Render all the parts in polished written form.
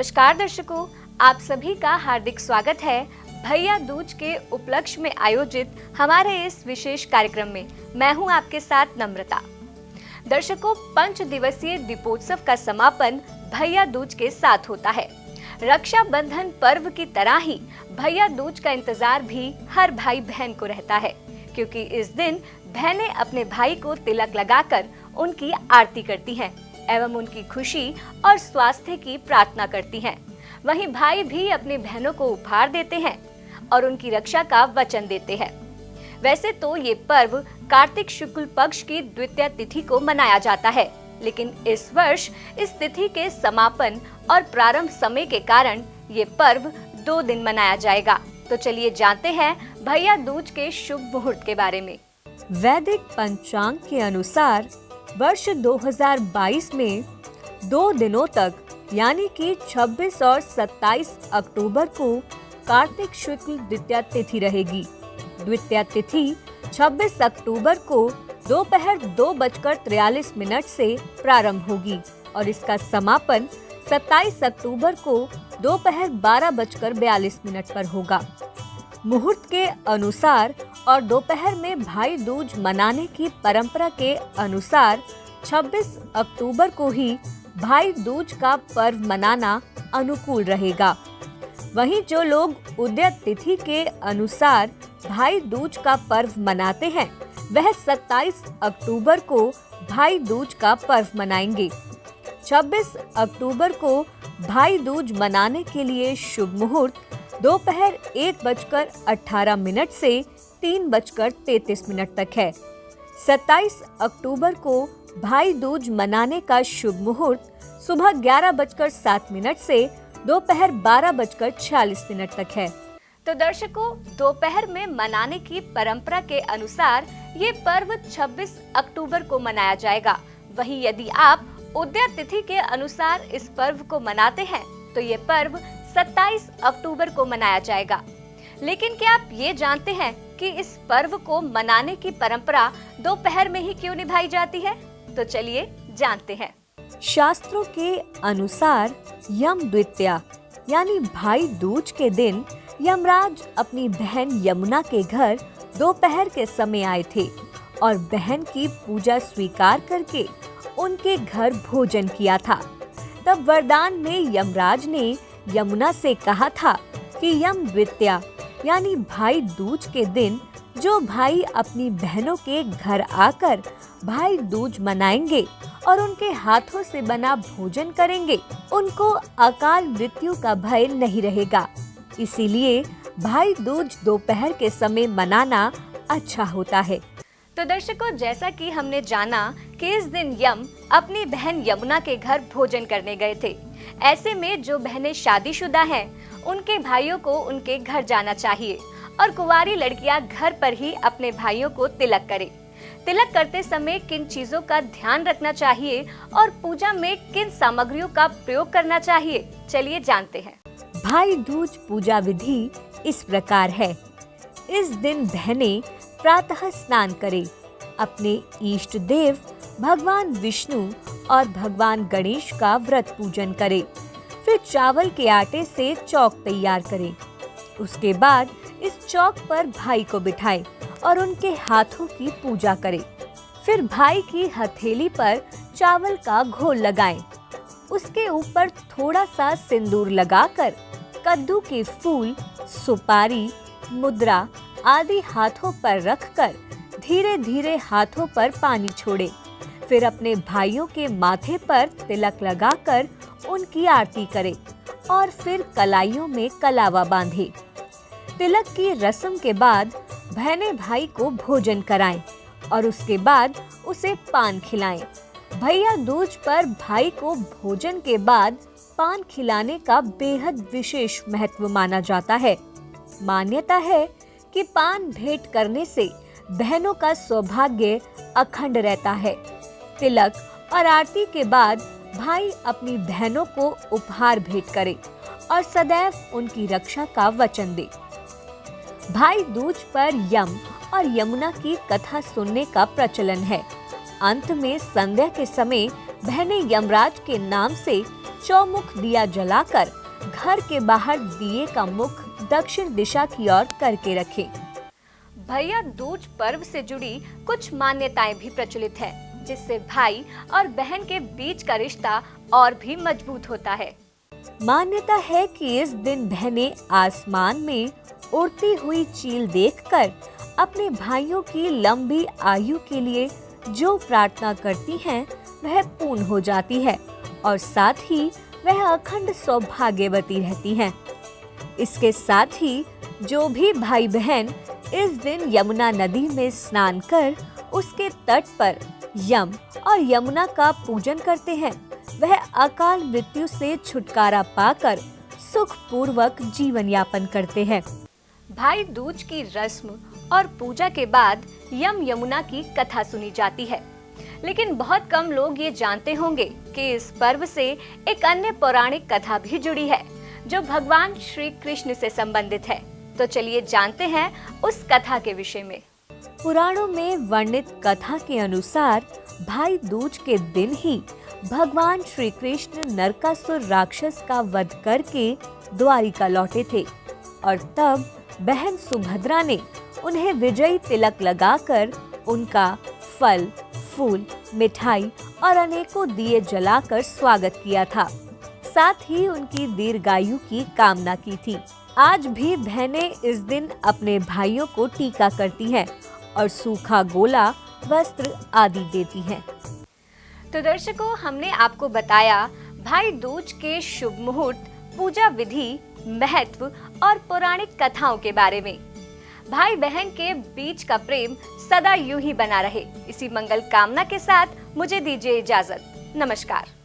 नमस्कार दर्शकों, आप सभी का हार्दिक स्वागत है भैया दूज के उपलक्ष्य में आयोजित हमारे इस विशेष कार्यक्रम में। मैं हूं आपके साथ नम्रता। दर्शकों, 5 दिवसीय दीपोत्सव का समापन भैया दूज के साथ होता है। रक्षाबंधन पर्व की तरह ही भैया दूज का इंतजार भी हर भाई बहन को रहता है, क्योंकि इस दिन बहनें अपने भाई को तिलक लगाकर उनकी आरती करती हैं एवं उनकी खुशी और स्वास्थ्य की प्रार्थना करती हैं। वहीं भाई भी अपनी बहनों को उपहार देते हैं और उनकी रक्षा का वचन देते हैं। वैसे तो ये पर्व कार्तिक शुक्ल पक्ष की द्वितीया तिथि को मनाया जाता है, लेकिन इस वर्ष इस तिथि के समापन और प्रारंभ समय के कारण ये पर्व 2 दिन मनाया जाएगा। तो चलिए जानते हैं भैया दूज के शुभ मुहूर्त के बारे में। वैदिक पंचांग के अनुसार वर्ष 2022 में 2 दिनों तक यानी कि 26 और 27 अक्टूबर को कार्तिक शुक्ल द्वितीया तिथि रहेगी। द्वितीया तिथि 26 अक्टूबर को दोपहर 2:43 से प्रारंभ होगी और इसका समापन 27 अक्टूबर को दोपहर 12:42 पर होगा। मुहूर्त के अनुसार और दोपहर में भाई दूज मनाने की परंपरा के अनुसार 26 अक्टूबर को ही भाई दूज का पर्व मनाना अनुकूल रहेगा। वहीं जो लोग उदय तिथि के अनुसार भाई दूज का पर्व मनाते हैं, वह 27 अक्टूबर को भाई दूज का पर्व मनाएंगे। 26 अक्टूबर को भाई दूज मनाने के लिए शुभ मुहूर्त दोपहर 1:18 से 3:33 तक है। 27 अक्टूबर को भाई दूज मनाने का शुभ मुहूर्त सुबह 11:07 से दोपहर 12:46 तक है। तो दर्शकों, दोपहर में मनाने की परंपरा के अनुसार ये पर्व 26 अक्टूबर को मनाया जाएगा। वहीं यदि आप उदय तिथि के अनुसार इस पर्व को मनाते हैं तो ये पर्व 27 अक्टूबर को मनाया जाएगा। लेकिन क्या आप ये जानते हैं कि इस पर्व को मनाने की परंपरा दोपहर में ही क्यों निभाई जाती है? तो चलिए जानते हैं। शास्त्रों के अनुसार यम द्वितीया यानी भाई दूज के दिन यमराज अपनी बहन यमुना के घर दोपहर के समय आए थे और बहन की पूजा स्वीकार करके उनके घर भोजन किया था। तब वरदान में यमराज ने यमुना से कहा था कि यम द्वितीया यानी भाई दूज के दिन जो भाई अपनी बहनों के घर आकर भाई दूज मनाएंगे और उनके हाथों से बना भोजन करेंगे, उनको अकाल मृत्यु का भय नहीं रहेगा। इसीलिए भाई दूज दोपहर के समय मनाना अच्छा होता है। तो दर्शकों, जैसा कि हमने जाना कि इस दिन यम अपनी बहन यमुना के घर भोजन करने गए थे। ऐसे में जो बहनें शादीशुदा हैं, उनके भाइयों को उनके घर जाना चाहिए और कुंवारी लड़कियां घर पर ही अपने भाइयों को तिलक करें। तिलक करते समय किन चीजों का ध्यान रखना चाहिए और पूजा में किन सामग्रियों का प्रयोग करना चाहिए, चलिए जानते हैं। भाई दूज पूजा विधि इस प्रकार है। इस दिन बहनें प्रातः स्नान करें, अपने इष्ट देव भगवान विष्णु और भगवान गणेश का व्रत पूजन करें। फिर चावल के आटे से चौक तैयार करें। उसके बाद इस चौक पर भाई को बिठाएं और उनके हाथों की पूजा करें। फिर भाई की हथेली पर चावल का घोल लगाएं। उसके ऊपर थोड़ा सा सिंदूर लगाकर कद्दू के फूल, सुपारी, मुद्रा आदि हाथों पर रखकर धीरे धीरे हाथों पर पानी छोड़े। फिर अपने भाइयों के माथे पर तिलक लगाकर उनकी आरती करें और फिर कलाइयों में कलावा बांधे। तिलक की रस्म के बाद बहनें भाई को भोजन कराएं और उसके बाद उसे पान खिलाएं। भैया दूज पर भाई को भोजन के बाद पान खिलाने का बेहद विशेष महत्व माना जाता है। मान्यता है कि पान भेंट करने से बहनों का सौभाग्य अखंड रहता है। तिलक और आरती के बाद भाई अपनी बहनों को उपहार भेंट करे और सदैव उनकी रक्षा का वचन दे। भाई दूज पर यम और यमुना की कथा सुनने का प्रचलन है। अंत में संध्या के समय बहनें यमराज के नाम से चौमुख दिया जलाकर घर के बाहर दिए का मुख दक्षिण दिशा की ओर करके रखें। भैया दूज पर्व से जुड़ी कुछ मान्यताएं भी प्रचलित हैं, जिससे भाई और बहन के बीच का रिश्ता और भी मजबूत होता है। मान्यता है कि इस दिन बहनें आसमान में उड़ती हुई चील देखकर अपने भाइयों की लंबी आयु के लिए जो प्रार्थना करती हैं, वह पूर्ण हो जाती है और साथ ही वह अखंड सौभाग्यवती रहती हैं। इसके साथ ही जो भी भाई बहन इस दिन यमुना नदी में स्नान कर उसके तट पर यम और यमुना का पूजन करते हैं, वह अकाल मृत्यु से छुटकारा पाकर सुख पूर्वक जीवन यापन करते हैं। भाई दूज की रस्म और पूजा के बाद यम यमुना की कथा सुनी जाती है, लेकिन बहुत कम लोग ये जानते होंगे कि इस पर्व से एक अन्य पौराणिक कथा भी जुड़ी है, जो भगवान श्री कृष्ण से संबंधित है। तो चलिए जानते हैं उस कथा के विषय में। पुराणों में वर्णित कथा के अनुसार भाई दूज के दिन ही भगवान श्री कृष्ण नरकासुर राक्षस का वध करके द्वारिका लौटे थे और तब बहन सुभद्रा ने उन्हें विजयी तिलक लगाकर उनका फल, फूल, मिठाई और अनेकों दिए जलाकर स्वागत किया था। साथ ही उनकी दीर्घायु की कामना की थी। आज भी बहनें इस दिन अपने भाइयों को टीका करती हैं और सूखा गोला, वस्त्र आदि देती हैं। तो दर्शकों, हमने आपको बताया भाई दूज के शुभ मुहूर्त, पूजा विधि, महत्व और पौराणिक कथाओं के बारे में। भाई बहन के बीच का प्रेम सदा यूं ही बना रहे, इसी मंगल कामना के साथ मुझे दीजिए इजाजत। नमस्कार।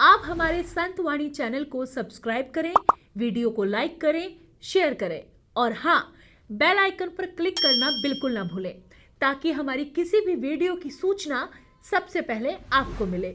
आप हमारे संत वाणी चैनल को सब्सक्राइब करें, वीडियो को लाइक करें, शेयर करें और हाँ, बेल आइकन पर क्लिक करना बिल्कुल ना भूलें, ताकि हमारी किसी भी वीडियो की सूचना सबसे पहले आपको मिले।